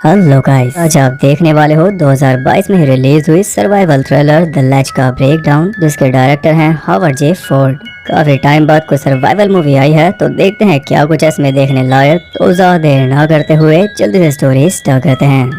Hello guys, आज आप देखने वाले हो 2022 में रिलीज हुई सर्वाइवल थ्रिलर द लैच का ब्रेकडाउन, जिसके डायरेक्टर हैं हावर्ड जे फोर्ड। काफी टाइम बाद कोई सर्वाइवल मूवी आई है, तो देखते हैं क्या कुछ है इसमें देखने लायक। तो ज्यादा देर ना करते हुए जल्दी से स्टोरी स्टार्ट करते हैं।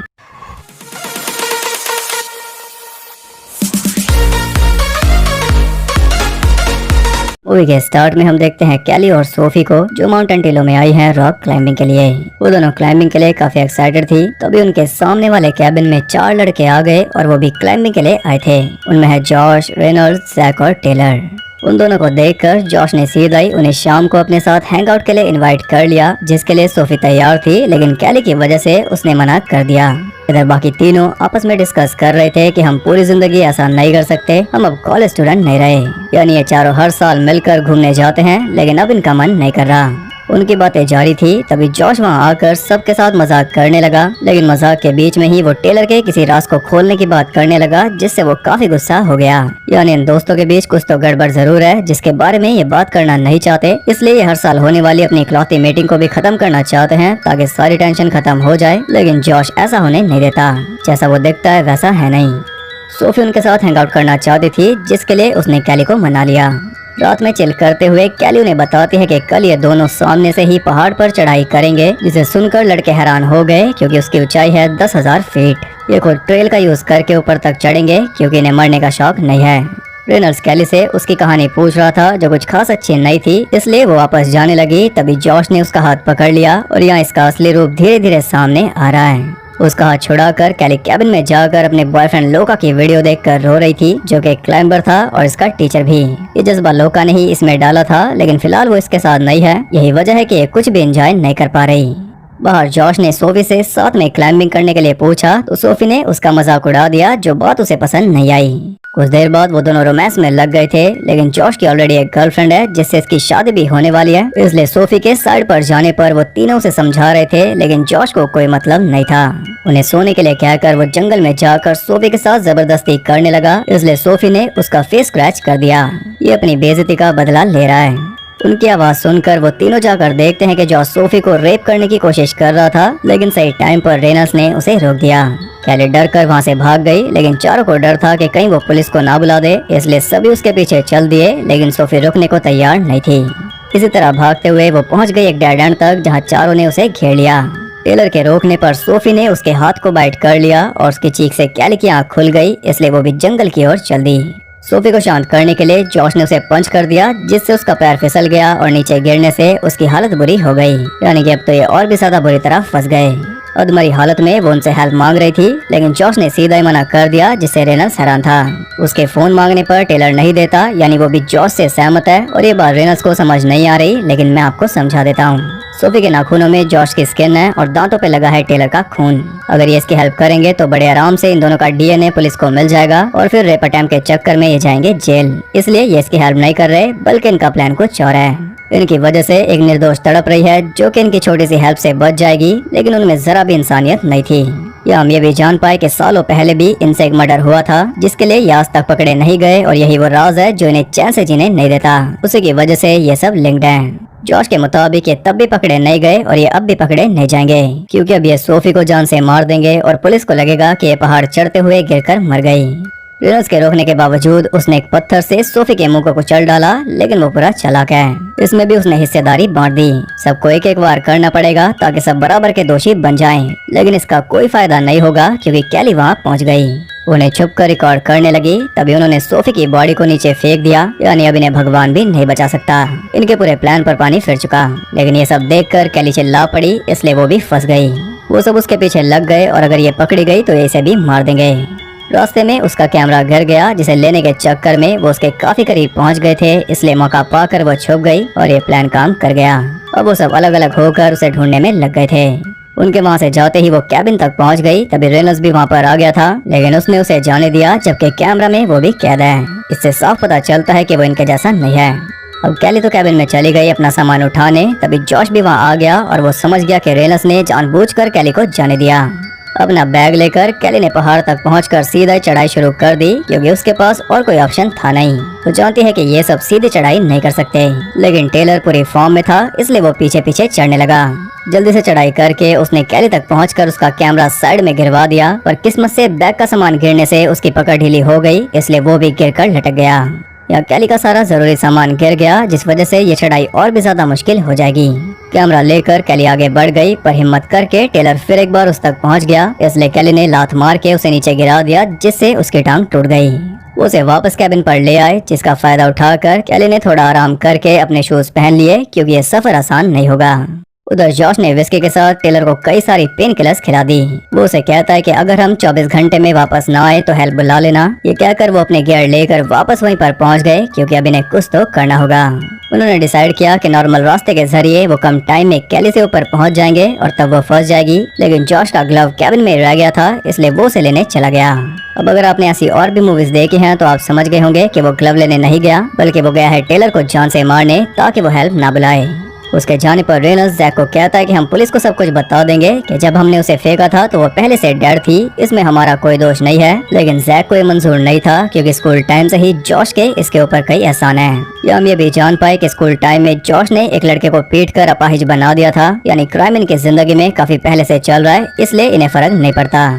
मूवी के स्टार्ट में हम देखते हैं कैली और सोफी को, जो माउंटेन टिलो में आई हैं रॉक क्लाइंबिंग के लिए। वो दोनों क्लाइंबिंग के लिए काफी एक्साइटेड थी। तभी उनके सामने वाले कैबिन में 4 लड़के आ गए और वो भी क्लाइंबिंग के लिए आए थे। उनमें है जॉश, रेनॉल्ड्स, जैक और टेलर। उन दोनों को देखकर जॉश ने सीधा ही उन्हें शाम को अपने साथ हैंग आउट के लिए इनवाइट कर लिया, जिसके लिए सोफी तैयार थी, लेकिन कैली की वजह से उसने मना कर दिया। इधर बाकी तीनों आपस में डिस्कस कर रहे थे कि हम पूरी जिंदगी ऐसा नहीं कर सकते, हम अब कॉलेज स्टूडेंट नहीं रहे। यानी ये चारों हर साल मिलकर घूमने जाते हैं, लेकिन अब इनका मन नहीं कर रहा। उनकी बातें जारी थी, तभी जॉश वहां आकर सबके साथ मजाक करने लगा, लेकिन मजाक के बीच में ही वो टेलर के किसी राज को खोलने की बात करने लगा, जिससे वो काफी गुस्सा हो गया। यानी इन दोस्तों के बीच कुछ तो गड़बड़ जरूर है, जिसके बारे में ये बात करना नहीं चाहते। इसलिए ये हर साल होने वाली अपनी इकलौती मीटिंग को भी खत्म करना चाहते हैं, ताकि सारी टेंशन खत्म हो जाए। लेकिन जॉश ऐसा होने नहीं देता, जैसा वो दिखता है वैसा है नहीं। सोफी उनके साथ हैंग आउट करना चाहती थी, जिसके लिए उसने कैली को मना लिया। रात में चिल करते हुए कैली उन्हें बताती है कि कल ये दोनों सामने से ही पहाड़ पर चढ़ाई करेंगे, जिसे सुनकर लड़के हैरान हो गए, क्योंकि उसकी ऊंचाई है 10,000 फीट। ये खुद ट्रेल का यूज करके ऊपर तक चढ़ेंगे, क्योंकि इन्हें मरने का शौक नहीं है। रेनल्ड्स कैली से उसकी कहानी पूछ रहा था, जो कुछ खास अच्छी नहीं थी, इसलिए वो वापस जाने लगी। तभी जॉश ने उसका हाथ पकड़ लिया और यहाँ इसका असली रूप धीरे धीरे सामने आ रहा है। उसका हाथ छुड़ाकर कैली कैबिन में जाकर अपने बॉयफ्रेंड लोका की वीडियो देखकर रो रही थी, जो कि क्लाइंबर था और इसका टीचर भी। ये जज्बा लोका ने ही इसमें डाला था, लेकिन फिलहाल वो इसके साथ नहीं है। यही वजह है कि ये कुछ भी एंजॉय नहीं कर पा रही। बाहर जॉश ने सोफी से साथ में क्लाइंबिंग करने के लिए पूछा, तो सोफी ने उसका मजाक उड़ा दिया, जो बात उसे पसंद नहीं आई। कुछ देर बाद वो दोनों रोमांस में लग गए थे, लेकिन जॉश की ऑलरेडी एक गर्लफ्रेंड है, जिससे इसकी शादी भी होने वाली है। इसलिए सोफी के साइड पर जाने पर वो तीनों उसे समझा रहे थे, लेकिन जॉश को कोई मतलब नहीं था। उन्हें सोने के लिए कहकर वो जंगल में जाकर सोफी के साथ जबरदस्ती करने लगा, इसलिए सोफी ने उसका फेस स्क्रैच कर दिया। ये अपनी बेइज्जती का बदला ले रहा है। उनकी आवाज सुनकर वो तीनों जाकर देखते हैं कि जॉश सोफी को रेप करने की कोशिश कर रहा था, लेकिन सही टाइम पर रेनल्ड्स ने उसे रोक दिया। कैली डर कर वहाँ से भाग गई, लेकिन चारों को डर था कि कहीं वो पुलिस को ना बुला दे, इसलिए सभी उसके पीछे चल दिए, लेकिन सोफी रुकने को तैयार नहीं थी। इसी तरह भागते हुए वो पहुँच गई एक डेड एंड तक, जहाँ चारों ने उसे घेर लिया। टेलर के रोकने पर सोफी ने उसके हाथ को बाइट कर लिया और उसकी चीख से कैली की आँख खुल गई, इसलिए वो भी जंगल की ओर चल दी। सोफी को शांत करने के लिए जॉश ने उसे पंच कर दिया, जिससे उसका पैर फिसल गया और नीचे गिरने से उसकी हालत बुरी हो गई। यानी कि अब तो ये और भी ज्यादा बुरी तरह फंस गए। अधमरी हालत में वो उनसे हेल्प मांग रही थी, लेकिन जॉश ने सीधा ही मना कर दिया, जिससे रेनल्ड्स हैरान था। उसके फोन मांगने पर टेलर नहीं देता, यानी वो भी जॉश से सहमत है। और ये बात रेनल्ड्स को समझ नहीं आ रही, लेकिन मैं आपको समझा देता हूँ। सोफी के नाखूनों में जॉश की स्किन है और दांतों पे लगा है टेलर का खून। अगर ये इसकी हेल्प करेंगे तो बड़े आराम से इन दोनों का डीएनए पुलिस को मिल जाएगा और फिर रेप अटेम्प्ट के चक्कर में ये जाएंगे जेल। इसलिए ये इसकी हेल्प नहीं कर रहे, बल्कि इनका प्लान कुछ और है। इनकी वजह से एक निर्दोष तड़प रही है, जो कि इनकी छोटी सी हेल्प से बच जाएगी, लेकिन उनमें जरा भी इंसानियत नहीं थी। या हम ये भी जान पाए कि सालों पहले भी इनसे एक मर्डर हुआ था, जिसके लिए ये आज तक पकड़े नहीं गए, और यही वो राज है जो इन्हें चैन से जीने नहीं देता। उसी की वजह से ये सब लिंक्ड है। जॉश के मुताबिक ये तब भी पकड़े नहीं गए और ये अब भी पकड़े नहीं जाएंगे, क्योंकि अब ये सोफी को जान से मार देंगे और पुलिस को लगेगा कि ये पहाड़ चढ़ते हुए गिरकर मर गई। रेनल्ड्स के रोकने के बावजूद उसने एक पत्थर से सोफी के मुंह को कुचल डाला, लेकिन वो पूरा चालाक है। इसमें भी उसने हिस्सेदारी बांट दी। सबको एक एक बार करना पड़ेगा, ताकि सब बराबर के दोषी बन जाएं। लेकिन इसका कोई फायदा नहीं होगा, क्योंकि कैली वहाँ पहुँच गई। उन्हें छुप कर रिकॉर्ड करने लगी। तभी उन्होंने सोफी की बॉडी को नीचे फेंक दिया, यानी अब इन्हें भगवान भी नहीं बचा सकता। इनके पूरे प्लान पर पानी फिर चुका। लेकिन ये सब देखकर कैली चिल्ला पड़ी, इसलिए वो भी फंस गई। वो सब उसके पीछे लग गए और अगर ये पकड़ी गई तो इसे भी मार देंगे। रास्ते में उसका कैमरा गिर गया, जिसे लेने के चक्कर में वो उसके काफी करीब पहुंच गए थे, इसलिए मौका पाकर वो छुप गई और ये प्लान काम कर गया। अब वो सब अलग अलग होकर उसे ढूंढने में लग गए थे। उनके वहां से जाते ही वो कैबिन तक पहुंच गई। तभी रेनल्ड्स भी वहां पर आ गया था, लेकिन उसने उसे जाने दिया, जबकि कैमरा में वो भी कैद है। इससे साफ पता चलता है कि वो इनके जैसा नहीं है। अब कैली तो कैबिन में चली गई अपना सामान उठाने। तभी जॉश भी वहां आ गया और वो समझ गया कि रेनल्ड्स ने जानबूझकर कैली को जाने दिया। अपना बैग लेकर कैली ने पहाड़ तक पहुंचकर सीधा चढ़ाई शुरू कर दी, क्योंकि उसके पास और कोई ऑप्शन था नहीं। वो जानती है कि ये सब सीधी चढ़ाई नहीं कर सकते, लेकिन टेलर पूरी फॉर्म में था, इसलिए वो पीछे पीछे चढ़ने लगा। जल्दी से चढ़ाई करके उसने कैली तक पहुंचकर उसका कैमरा साइड में गिरवा दिया, पर किस्मत से बैग का सामान गिरने से उसकी पकड़ ढीली हो गई, इसलिए वो भी गिरकर लटक गया। यहाँ कैली का सारा जरूरी सामान गिर गया, जिस वजह से ये चढ़ाई और भी ज्यादा मुश्किल हो जाएगी। कैमरा लेकर कैली आगे बढ़ गई, पर हिम्मत करके टेलर फिर एक बार उस तक पहुंच गया, इसलिए कैली ने लात मार के उसे नीचे गिरा दिया, जिससे उसकी टांग टूट गई। वो उसे वापस कैबिन पर ले आए, जिसका फायदा उठाकर कैली ने थोड़ा आराम करके अपने शूज पहन लिए, क्योंकि ये सफर आसान नहीं होगा। उधर जॉश ने विस्की के साथ टेलर को कई सारी पेन किलर्स खिला दी। वो उसे कहता है कि अगर हम 24 घंटे में वापस ना आए तो हेल्प बुला लेना। ये कहकर वो अपने गियर लेकर वापस वहीं पर पहुंच गए, क्योंकि अब इन्हें कुछ तो करना होगा। उन्होंने डिसाइड किया कि नॉर्मल रास्ते के जरिए वो कम टाइम में कैली से ऊपर पहुंच जाएंगे और तब वो फंस जाएगी, लेकिन जॉश का ग्लव कैबिन में रह गया था, इसलिए वो उसे लेने चला गया। अब अगर आपने ऐसी और भी मूवीज देखी हैं तो आप समझ गए होंगे कि वो ग्लव लेने नहीं गया, बल्कि वो गया है टेलर को जान से मारने, ताकि वो हेल्प ना बुलाए। उसके जाने पर रेनल्ड्स जैक को कहता है कि हम पुलिस को सब कुछ बता देंगे कि जब हमने उसे फेंका था तो वो पहले से डेड थी, इसमें हमारा कोई दोष नहीं है। लेकिन जैक को ये मंजूर नहीं था, क्योंकि स्कूल टाइम से ही जॉश के इसके ऊपर कई एहसान है। या हम ये भी जान पाए कि स्कूल टाइम में जॉश ने एक लड़के को पीट कर अपाहिज बना दिया था, यानी क्राइम इनकी जिंदगी में काफी पहले से चल रहा है, इसलिए इन्हें फर्क नहीं पड़ता।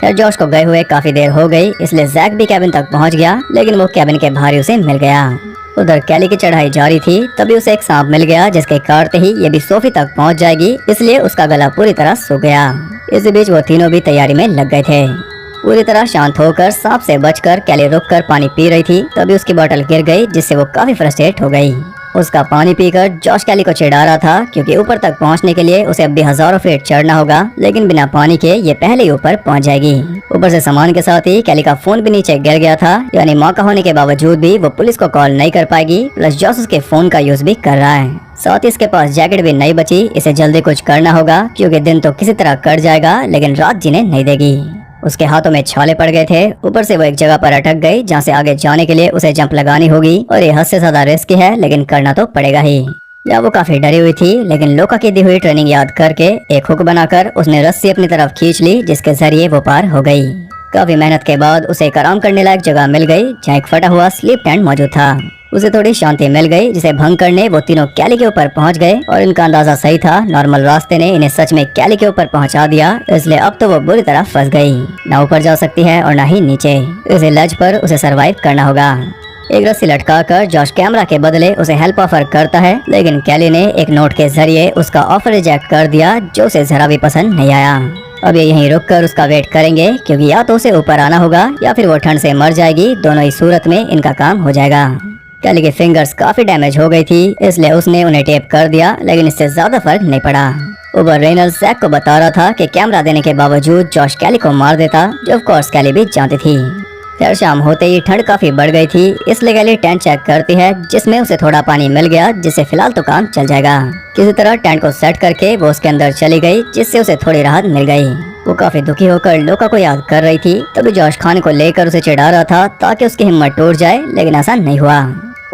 खैर जॉश को गए हुए काफी देर हो गई, इसलिए जैक भी कैबिन तक पहुंच गया, लेकिन वो कैबिन के बाहर उसे मिल गया। उधर कैली की चढ़ाई जारी थी, तभी उसे एक सांप मिल गया, जिसके काटते ही ये भी सोफी तक पहुंच जाएगी, इसलिए उसका गला पूरी तरह सूख गया। इस बीच वो तीनों भी तैयारी में लग गए थे। पूरी तरह शांत होकर सांप से बचकर कैली रुककर पानी पी रही थी, तभी उसकी बोतल गिर गई, जिससे वो काफी फ्रस्ट्रेट हो गई। उसका पानी पीकर जॉश कैली को चिढ़ा रहा था, क्योंकि ऊपर तक पहुंचने के लिए उसे अब भी हजारों फीट चढ़ना होगा, लेकिन बिना पानी के ये पहले ही ऊपर पहुंच जाएगी। ऊपर से सामान के साथ ही कैली का फोन भी नीचे गिर गया था, यानी मौका होने के बावजूद भी वो पुलिस को कॉल नहीं कर पाएगी, प्लस जॉश उसके फोन का यूज भी कर रहा है। साथ ही इसके पास जैकेट भी नहीं बची, इसे जल्दी कुछ करना होगा, क्योंकि दिन तो किसी तरह कट जाएगा, लेकिन रात जीने नहीं देगी। उसके हाथों में छाले पड़ गए थे, ऊपर से वो एक जगह पर अटक गई, जहाँ से आगे जाने के लिए उसे जंप लगानी होगी, और ये हद से ज्यादा रिस्क है, लेकिन करना तो पड़ेगा ही। या वो काफी डरी हुई थी, लेकिन लोका की दी हुई ट्रेनिंग याद करके एक हुक बनाकर उसने रस्सी अपनी तरफ खींच ली, जिसके जरिए वो पार हो गई। काफी मेहनत के बाद उसे एक आराम करने लायक जगह मिल गई, जहाँ एक फटा हुआ स्लीप टेंट मौजूद था। उसे थोड़ी शांति मिल गई, जिसे भंग करने वो तीनों कैली के ऊपर पहुंच गए, और इनका अंदाजा सही था, नॉर्मल रास्ते ने इन्हें सच में कैली के ऊपर पहुंचा दिया, इसलिए अब तो वो बुरी तरह फंस गई। ना ऊपर जा सकती है और ना ही नीचे, इसे लज पर उसे सरवाइव करना होगा। एक रस्सी लटकाकर जॉश कैमरा के बदले उसे हेल्प ऑफर करता है, लेकिन कैली ने एक नोट के जरिए उसका ऑफर रिजेक्ट कर दिया, जो उसे जरा भी पसंद नहीं आया। अब ये यहीं रुककर उसका वेट करेंगे, क्योंकि या तो उसे ऊपर आना होगा या फिर वो ठंड से मर जाएगी, दोनों ही सूरत में इनका काम हो जाएगा। कैली की फिंगर्स काफी डैमेज हो गई थी, इसलिए उसने उन्हें टेप कर दिया, लेकिन इससे ज्यादा फर्क नहीं पड़ा। ऊपर रेनल्ड्स जैक को बता रहा था कि कैमरा देने के बावजूद जॉश कैली को मार देता, जो ऑफ कोर्स कैली भी जानती थी। फिर शाम होते ही ठंड काफी बढ़ गई थी, इसलिए कैली टेंट चेक करती है, जिसमें उसे थोड़ा पानी मिल गया, जिससे फिलहाल तो काम चल जाएगा। किसी तरह टेंट को सेट करके वो उसके अंदर चली गई, जिससे उसे थोड़ी राहत मिल गई। वो काफी दुखी होकर लोका को याद कर रही थी, तभी जॉश खाने को लेकर उसे चिढ़ा रहा था, ताकि उसकी हिम्मत टूट जाए, लेकिन ऐसा नहीं हुआ।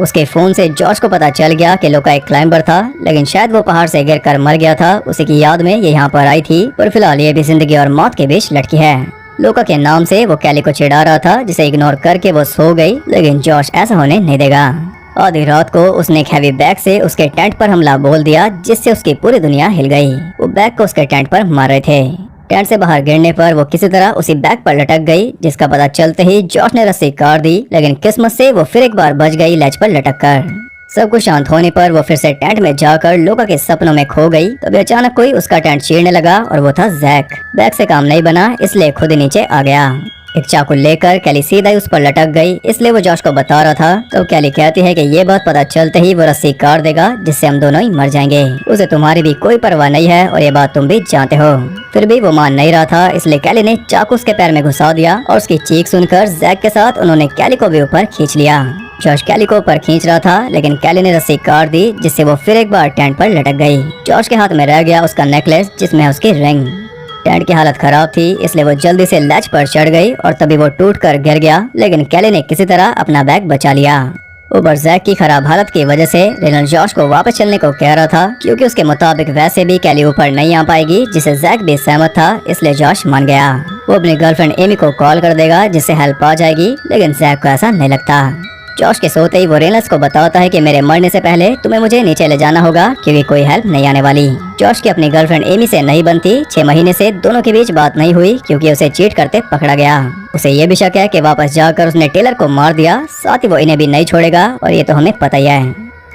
उसके फोन से जॉश को पता चल गया कि लोका एक क्लाइंबर था, लेकिन शायद वो पहाड़ से गिरकर मर गया था, उसी की याद में ये यहाँ पर आई थी, पर फिलहाल ये भी जिंदगी और मौत के बीच लटकी है। लोका के नाम से वो कैली को चिढ़ा रहा था, जिसे इग्नोर करके वो सो गई, लेकिन जॉश ऐसा होने नहीं देगा। आधी रात को उसने एक हैवी बैग से उसके टेंट पर हमला बोल दिया, जिससे उसकी पूरी दुनिया हिल गई। वो बैग को उसके टेंट पर मार रहे थे। टेंट से बाहर गिरने पर वो किसी तरह उसी बैग पर लटक गई, जिसका पता चलते ही जॉश ने रस्सी काट दी, लेकिन किस्मत से वो फिर एक बार बच गई लेज पर लटक कर। सब कुछ शांत होने पर वो फिर से टेंट में जाकर लोका के सपनों में खो गई। तभी अचानक कोई उसका टेंट चीरने लगा, और वो था जैक। बैग से काम नहीं बना, इसलिए खुद ही नीचे आ गया। एक चाकू लेकर कैली सीधा ही उस पर लटक गई, इसलिए वो जॉश को बता रहा था। तो कैली कहती है कि ये बात पता चलते ही वो रस्सी काट देगा, जिससे हम दोनों ही मर जाएंगे। उसे तुम्हारी भी कोई परवाह नहीं है, और ये बात तुम भी जानते हो। फिर भी वो मान नहीं रहा था, इसलिए कैली ने चाकू उसके पैर में घुसा दिया, और उसकी चीख सुनकर जैक के साथ उन्होंने कैली को भी ऊपर खींच लिया। जॉश कैली को ऊपर खींच रहा था, लेकिन कैली ने रस्सी काट दी, जिससे वो फिर एक बार टेंट पर लटक गई। जॉश के हाथ में रह गया उसका नेकलेस, जिसमें उसकी रिंग। टेंट की हालत खराब थी, इसलिए वो जल्दी से लैच पर चढ़ गई, और तभी वो टूट कर गिर गया, लेकिन कैली ने किसी तरह अपना बैग बचा लिया। ऊपर जैक की खराब हालत की वजह से रेनल्ड जॉश को वापस चलने को कह रहा था, क्योंकि उसके मुताबिक वैसे भी कैली ऊपर नहीं आ पाएगी, जिसे जैक भी सहमत था, इसलिए जॉश मान गया। वो अपनी गर्लफ्रेंड एमी को कॉल कर देगा जिससे हेल्प आ जाएगी, लेकिन जैक को ऐसा नहीं लगता। जॉश के सोते ही वो रेनल्ड्स को बताता है कि मेरे मरने से पहले तुम्हें मुझे नीचे ले जाना होगा, क्योंकि कोई हेल्प नहीं आने वाली। जॉश की अपनी गर्लफ्रेंड एमी से नहीं बनती। 6 महीने से दोनों के बीच बात नहीं हुई, क्योंकि उसे चीट करते पकड़ा गया। उसे ये भी शक है कि वापस जाकर उसने टेलर को मार दिया, साथ ही वो इन्हें भी नहीं छोड़ेगा, और ये तो हमें पता ही है।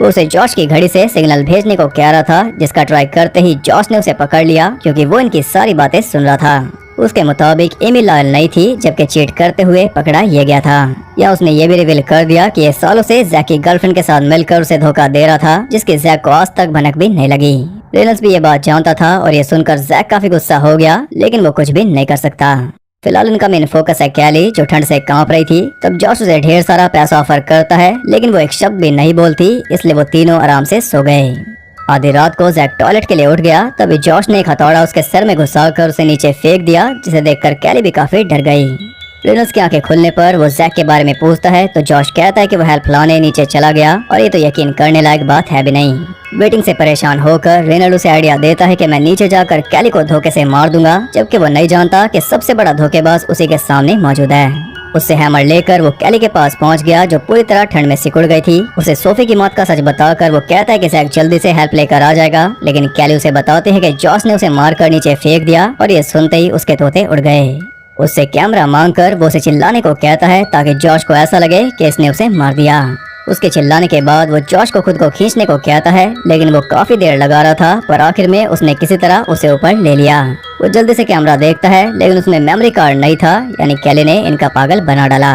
वो उसे जॉश की घड़ी से सिग्नल भेजने को कह रहा था, जिसका ट्राई करते ही जॉश ने उसे पकड़ लिया, क्योंकि वो इनकी सारी बातें सुन रहा था। उसके मुताबिक एमी लॉयल नहीं थी, जबकि चीट करते हुए पकड़ा ये गया था। या उसने ये भी रिवील कर दिया कि ये सालों से जैक की गर्लफ्रेंड के साथ मिलकर उसे धोखा दे रहा था, जिसकी जैक को आज तक भनक भी नहीं लगी। रेनल्ड्स भी ये बात जानता था, और ये सुनकर जैक काफी गुस्सा हो गया, लेकिन वो कुछ भी नहीं कर सकता। फिलहाल उनका मेन फोकस है कैली, जो ठंड से कांप रही थी। तब जॉश उसे ढेर सारा पैसा ऑफर करता है, लेकिन वो एक शब्द भी नहीं बोलती, इसलिए वो तीनों आराम से सो गए। आधी रात को जैक टॉयलेट के लिए उठ गया, तभी जॉश ने एक हथौड़ा उसके सर में घुसाकर उसे नीचे फेंक दिया, जिसे देखकर कैली भी काफी डर गई। रेनल्ड्स की आंखें खुलने पर वो जैक के बारे में पूछता है, तो जॉश कहता है कि वो हेल्प लाने नीचे चला गया, और ये तो यकीन करने लायक बात है भी नहीं। वेटिंग से परेशान होकर रेनल्ड उसे आइडिया देता है कि मैं नीचे जाकर कैली को धोखे से मार दूंगा, जबकि वो नहीं जानता कि सबसे बड़ा धोखेबाज उसी के सामने मौजूद है। उससे हैमर लेकर वो कैली के पास पहुंच गया, जो पूरी तरह ठंड में सिकुड़ गई थी। उसे सोफी की मौत का सच बताकर वो कहता है कि जैक जल्दी से हेल्प लेकर आ जाएगा, लेकिन कैली उसे बताते हैं कि जॉश ने उसे मारकर नीचे फेंक दिया, और ये सुनते ही उसके तोते उड़ गए। उससे कैमरा मांगकर वो उसे चिल्लाने को कहता है, ताकि जॉश को ऐसा लगे कि इसने उसे मार दिया। उसके चिल्लाने के बाद वो जॉश को खुद को खींचने को कहता है, लेकिन वो काफी देर लगा रहा था, पर आखिर में उसने किसी तरह उसे ऊपर ले लिया। वो जल्दी से कैमरा देखता है, लेकिन उसमें मेमोरी कार्ड नहीं था, यानी कैली ने इनका पागल बना डाला।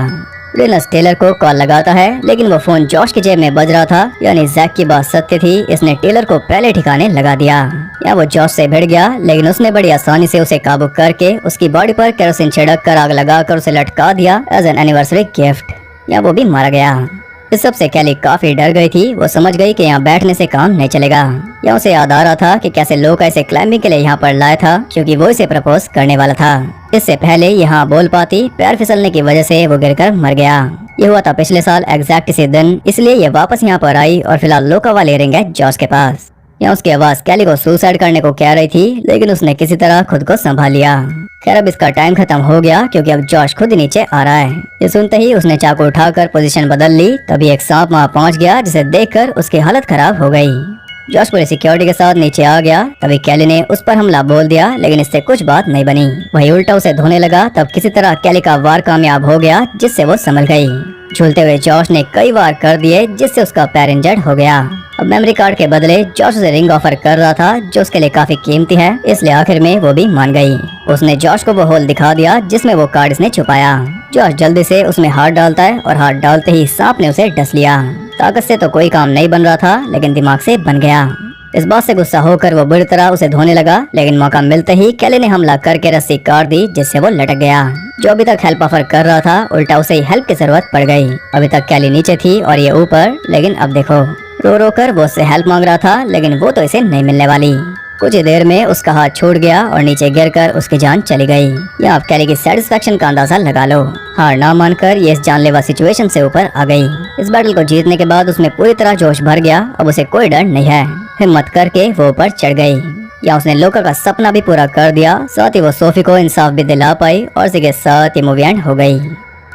रेनल्ड्स टेलर को कॉल लगाता है, लेकिन वो फोन जॉश की जेब में बज रहा था, यानी जैक की बात सत्य थी। इसने टेलर को पहले ठिकाने लगा दिया। या वो जॉश से भिड़ गया, लेकिन उसने बड़ी आसानी से उसे काबू करके उसकी बॉडी पर केरोसिन छिड़क कर आग लगाकर उसे लटका दिया एज एन एनिवर्सरी गिफ्ट। या वो भी मारा गया। इस सब से कैली काफी डर गई थी। वो समझ गई कि यहाँ बैठने से काम नहीं चलेगा। या उसे याद आ रहा था कि कैसे लोग इसे क्लाइंबिंग के लिए यहाँ पर लाया था, क्योंकि वो इसे प्रपोज करने वाला था। इससे पहले यहाँ बोल पाती, पैर फिसलने की वजह से वो गिरकर मर गया। ये हुआ था पिछले साल एग्जैक्ट इसी दिन, इसलिए ये वापस यहाँ पर आई और फिलहाल लोका वाले रिंग है जॉश के पास। यहाँ उसकी आवाज कैली को सुसाइड करने को कह रही थी, लेकिन उसने किसी तरह खुद को संभाल लिया। खैर अब इसका टाइम खत्म हो गया, क्योंकि अब जॉश खुद नीचे आ रहा है। ये सुनते ही उसने चाकू उठाकर पोजीशन बदल ली। तभी एक सांप वहाँ पहुँच गया, जिसे देखकर उसकी हालत खराब हो गई। जॉश पूरी सिक्योरिटी के साथ नीचे आ गया। तभी कैली ने उस पर हमला बोल दिया, लेकिन इससे कुछ बात नहीं बनी। वही उल्टा उसे धोने लगा। तब किसी तरह कैली का वार कामयाब हो गया, जिससे वो संभल गई। झूलते हुए जॉश ने कई वार कर दिए, जिससे उसका पैर इंजर्ड हो गया। अब मेमोरी कार्ड के बदले जॉश उसे रिंग ऑफर कर रहा था, जो उसके लिए काफी कीमती है, इसलिए आखिर में वो भी मान गई। उसने जॉश को वो होल दिखा दिया, जिसमें वो कार्ड इसने छुपाया। जॉश जल्दी से उसमें हाथ डालता है, और हाथ डालते ही सांप ने उसे डस लिया। ताकत से तो कोई काम नहीं बन रहा था, लेकिन दिमाग से बन गया। इस बात से गुस्सा होकर वो बुरी तरह उसे धोने लगा, लेकिन मौका मिलते ही कैली ने हमला करके रस्सी काट दी, जिससे वो लटक गया। जो अभी तक हेल्प ऑफर कर रहा था, उल्टा उसे हेल्प की जरूरत पड़ गई। अभी तक कैली नीचे थी और ये ऊपर, लेकिन अब देखो रो रो कर वो उससे हेल्प मांग रहा था, लेकिन वो तो इसे नहीं मिलने वाली। कुछ ही देर में उसका हाथ छूट गया और नीचे गिरकर उसकी जान चली गई। या आप कैली की सेटिस्फेक्शन का अंदाजा लगा लो। हार ना मानकर ये इस जानलेवा सिचुएशन से ऊपर आ गई। इस बैटल को जीतने के बाद उसमें पूरी तरह जोश भर गया। अब उसे कोई डर नहीं है। हिम्मत करके वो ऊपर चढ़ गई। या उसने लोका का सपना भी पूरा कर दिया, साथ ही वो सोफी को इंसाफ भी दिला पाई, और इसी के साथ ये मूवी एंड हो गई।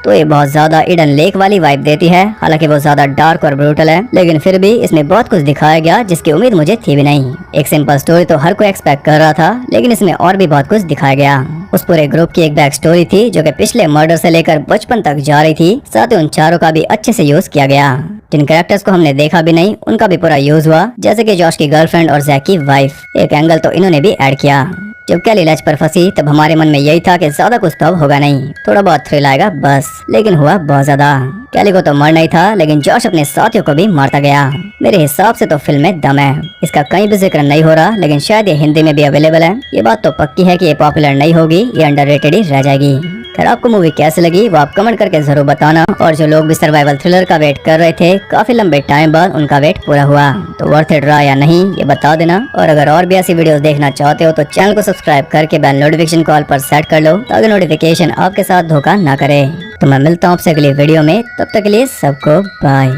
तो ये बहुत ज्यादा ईडन लेक वाली वाइब देती है। हालांकि वो ज्यादा डार्क और ब्रूटल है, लेकिन फिर भी इसमें बहुत कुछ दिखाया गया जिसकी उम्मीद मुझे थी भी नहीं। एक सिंपल स्टोरी तो हर कोई एक्सपेक्ट कर रहा था, लेकिन इसमें और भी बहुत कुछ दिखाया गया। उस पूरे ग्रुप की एक बैक स्टोरी थी, जो कि पिछले मर्डर से लेकर बचपन तक जा रही थी। साथ ही उन चारों का भी अच्छे से यूज किया गया। जिन कैरेक्टर्स को हमने देखा भी नहीं, उनका भी पूरा यूज हुआ, जैसे कि जॉश की गर्लफ्रेंड और जैक की वाइफ। एक एंगल तो इन्होंने भी ऐड किया। जब कैली लैच पर फंसी, तब हमारे मन में यही था कि ज्यादा कुछ तो अब होगा नहीं, थोड़ा बहुत थ्रिल आएगा बस, लेकिन हुआ बहुत ज्यादा। कैली को तो मरना ही था, लेकिन जॉश अपने साथियों को भी मारता गया। मेरे हिसाब से तो फिल्म में दम है। इसका कहीं भी जिक्र नहीं हो रहा, लेकिन शायद ये हिंदी में भी अवेलेबल है। ये बात तो पक्की है कि ये पॉपुलर नहीं होगी, ये अंडररेटेड ही रह जाएगी। खैर आपको मूवी कैसी लगी वो आप कमेंट करके जरूर बताना। और जो लोग भी सर्वाइवल थ्रिलर का वेट कर रहे थे, काफी लंबे टाइम बाद उनका वेट पूरा हुआ, तो वर्थ इट रहा या नहीं ये बता देना। और अगर और भी ऐसी वीडियोस देखना चाहते हो तो चैनल को सब्सक्राइब करके बेल नोटिफिकेशन कॉल पर सेट कर लो, ताकि नोटिफिकेशन आपके साथ धोखा ना करे। तो मैं मिलता हूँ आपसे अगली वीडियो में, तब तक के लिए सबको बाय।